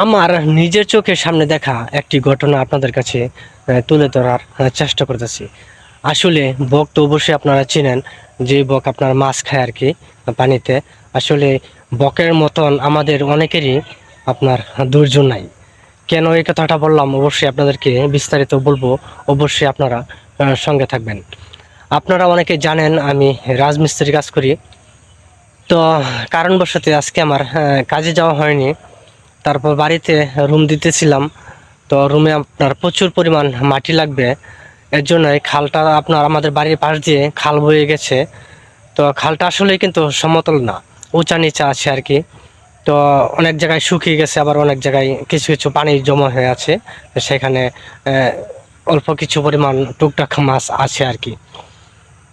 আমার নিজের চোখের সামনে দেখা একটি ঘটনা আপনাদের কাছে তুলে ধরার চেষ্টা করতেছি। আসলে বক তো অবশ্যই আপনারা চেনেন, যে বক আপনার মাছ খায় আর কি পানিতে। আসলে বকের মতন আমাদের অনেকেরই আপনার ধৈর্য নাই। কেন এই কথাটা বললাম অবশ্যই আপনাদেরকে বিস্তারিত বলবো, অবশ্যই আপনারা সঙ্গে থাকবেন। আপনারা অনেকে জানেন আমি রাজমিস্ত্রি কাজ করি। তো কারণবশত আজকে আমার কাজে যাওয়া হয়নি। তারপর বাড়িতে রুম দিতেছিলাম। তো রুমে আপনার প্রচুর পরিমাণ মাটি লাগবে। এর জন্য এই খালটা আপনার আমাদের বাড়ির পাশ দিয়ে খাল বয়ে গেছে। তো খালটা আসলে কিন্তু সমতল না, উঁচা নিচা আছে আর কি। তো অনেক জায়গায় শুকিয়ে গেছে, আবার অনেক জায়গায় কিছু কিছু পানি জমা হয়ে আছে। সেখানে অল্প কিছু পরিমাণ টুকটাক মাছ আছে আর কি।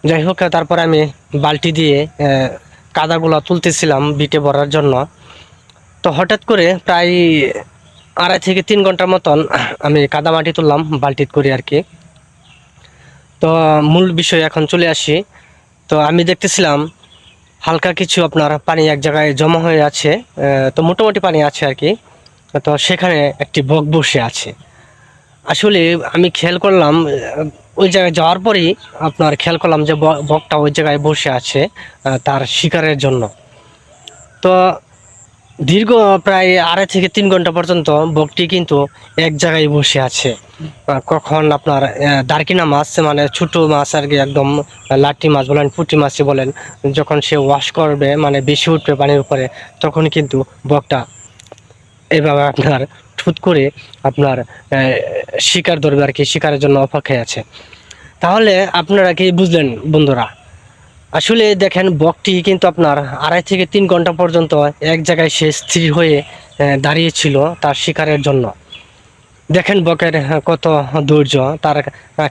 যাই হোক, তারপরে আমি বালতি দিয়ে কাদাগুলো তুলতেছিলাম বিটে ভরার জন্য। তো হঠাৎ করে প্রায় 2.5 থেকে 3 ঘন্টার মতন আমি কাদামাটি তুললাম বালতিত করে আর কি। তো মূল বিষয় এখন চলে আসি। তো আমি দেখতেছিলাম হালকা কিছু আপনার পানি এক জায়গায় জমা হয়ে আছে। তো মোটামুটি পানি আছে আর কি। তো সেখানে একটি বক বসে আছে। আসলে আমি খেয়াল করলাম, ওই জায়গায় যাওয়ার পরেই আপনার খেয়াল করলাম যে বকটা ওই জায়গায় বসে আছে তার শিকারের জন্য। তো দীর্ঘ প্রায় 2.5 থেকে 3 ঘন্টা পর্যন্ত বকটি কিন্তু এক জায়গায় বসে আছে। কখন আপনার দারকিনা মাছ, মানে ছোট মাছ আর কি, একদম লাটি মাছ বলেন পুঁটি মাছই বলেন, যখন সে ওয়াশ করবে মানে বেশি উঠবে পানির উপরে, তখন কিন্তু বকটা এভাবে আপনার ঠুত করে আপনার শিকার ধরবে আর কি, শিকারের জন্য অপেক্ষায় আছে। তাহলে আপনারা কি বুঝলেন বন্ধুরা? আসলে দেখেন, বকটি কিন্তু আপনার 2.5 থেকে 3 ঘন্টা পর্যন্ত এক জায়গায় সে স্থির হয়ে দাঁড়িয়েছিল তার শিকারের জন্য। দেখেন বকের কত ধৈর্য, তার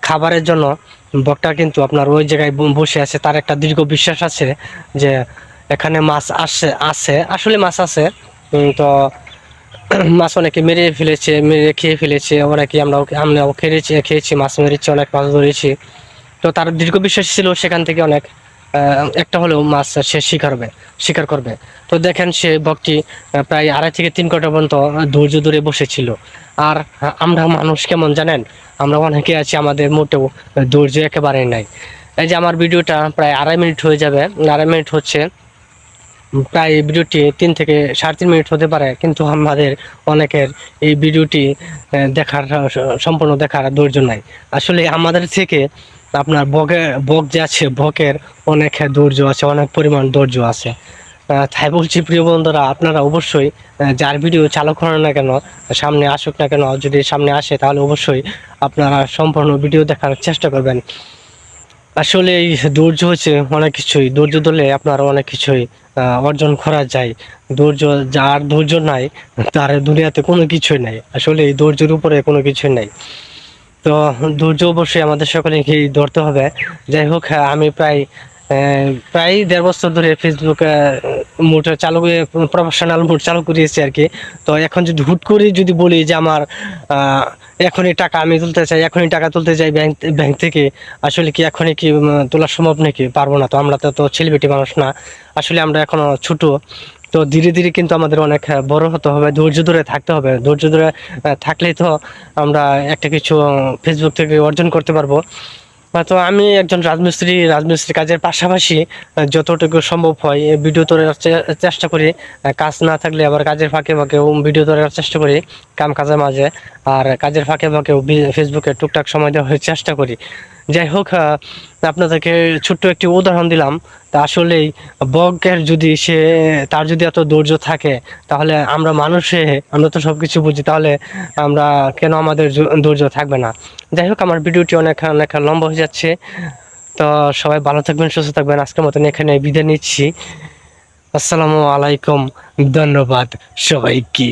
খাবারের জন্য বকটা কিন্তু আপনার ওই জায়গায় বসে আছে। তার একটা দীর্ঘ বিশ্বাস আছে যে এখানে মাছ আছে, আসলে মাছ আছে। তো মাছ অনেকে মেরে ফেলেছে, মেরে খেয়ে ফেলেছে, অনেকে আমরাও খেয়েছি মাছ মেরেছি, অনেক মাছ ধরেছি। তো তার দীর্ঘ বিশ্বাস ছিল সেখান থেকে অনেক একটা হলেও মাছ সে শিকার করবে। তো দেখেন সে বকটি প্রায় 2.5 থেকে 3 ঘন্টা পর্যন্ত ধৈর্য ধরে বসেছিল। আর আমরা মানুষ কেমন জানেন? আমরা অনেকে আছি, আমাদের মোটেও ধৈর্য একেবারেই নাই। এই যে আমার ভিডিওটা প্রায় 2.5 মিনিট হয়ে যাবে, 2.5 মিনিট হচ্ছে। প্রায় ভিডিওটি 3 থেকে 3.5 মিনিট হতে পারে, কিন্তু আমাদের অনেকের এই ভিডিওটি দেখার সম্পূর্ণ দেখার ধৈর্য নাই। আসলে আমাদের থেকে আপনার বক যে আছে, বকের অনেক ধৈর্য আছে, অনেক পরিমাণ ধৈর্য আছে। তাই বলছি প্রিয় বন্ধুরা, আপনারা অবশ্যই যার ভিডিও চালু করেন না কেন, সামনে আসুক না কেন, যদি সামনে আসে তাহলে অবশ্যই আপনারা সম্পূর্ণ ভিডিও দেখার চেষ্টা করবেন। আসলে এই ধৈর্য হচ্ছে অনেক কিছুই, ধৈর্য ধরলে আপনার অনেক কিছুই অর্জন করা যায়। ধৈর্য, যার ধৈর্য নাই তার দুনিয়াতে কোনো কিছুই নাই। আসলে এই ধৈর্যের উপরে কোনো কিছুই নাই। তো ধৈর্য অবশ্যই আমাদের সকলেকেই ধরতে হবে। যাই হোক, আমি প্রায় 1.5 বছর ধরে ফেসবুক মোড চালু করে, প্রফেশনাল মোড চালু করিয়েছি আর কি। তো এখন যদি হুট করে যদি বলি যে আমার এখনই টাকা আমি তুলতে চাই, এখনই টাকা তুলতে চাই ব্যাংক থেকে, আসলে কি এখনই কি তোলা সম্ভব নাকি? পারবো না তো, আমরা তো সেলিব্রিটি মানুষ না। আসলে আমরা এখনো ছোট। তো ধীরে ধীরে কিন্তু আমাদের অনেক বড় হতে হবে, ধৈর্য ধরে থাকতে হবে। ধৈর্য ধরে থাকলেই তো আমরা একটা কিছু ফেসবুক থেকে অর্জন করতে পারবো। তো আমি একজন রাজমিস্ত্রি কাজের পাশাপাশি যতটুকু সম্ভব হয় ভিডিও তৈরির চেষ্টা করি। কাজ না থাকলে আবার কাজের ফাঁকে ফাঁকেও ভিডিও তৈরির চেষ্টা করি, কাজের মাঝে। আর কাজের ফাঁকে ফাঁকেও ফেসবুকে টুকটাক সময় দেওয়ার চেষ্টা করি। যাই হোক, আপনাদেরকে ছোট্ট একটি উদাহরণ দিলাম। তা আসলেই বকের যদি তার যদি এত ধৈর্য থাকে, তাহলে আমরা তো সবকিছু বুঝি, তাহলে আমরা কেন আমাদের ধৈর্য থাকবে না? যাই হোক, আমার ভিডিওটি অনেক অনেক লম্বা হয়ে যাচ্ছে। তো সবাই ভালো থাকবেন, সুস্থ থাকবেন। আজকের মতন এখানে বিদায় নিচ্ছি। আসসালামু আলাইকুম, ধন্যবাদ সবাইকে।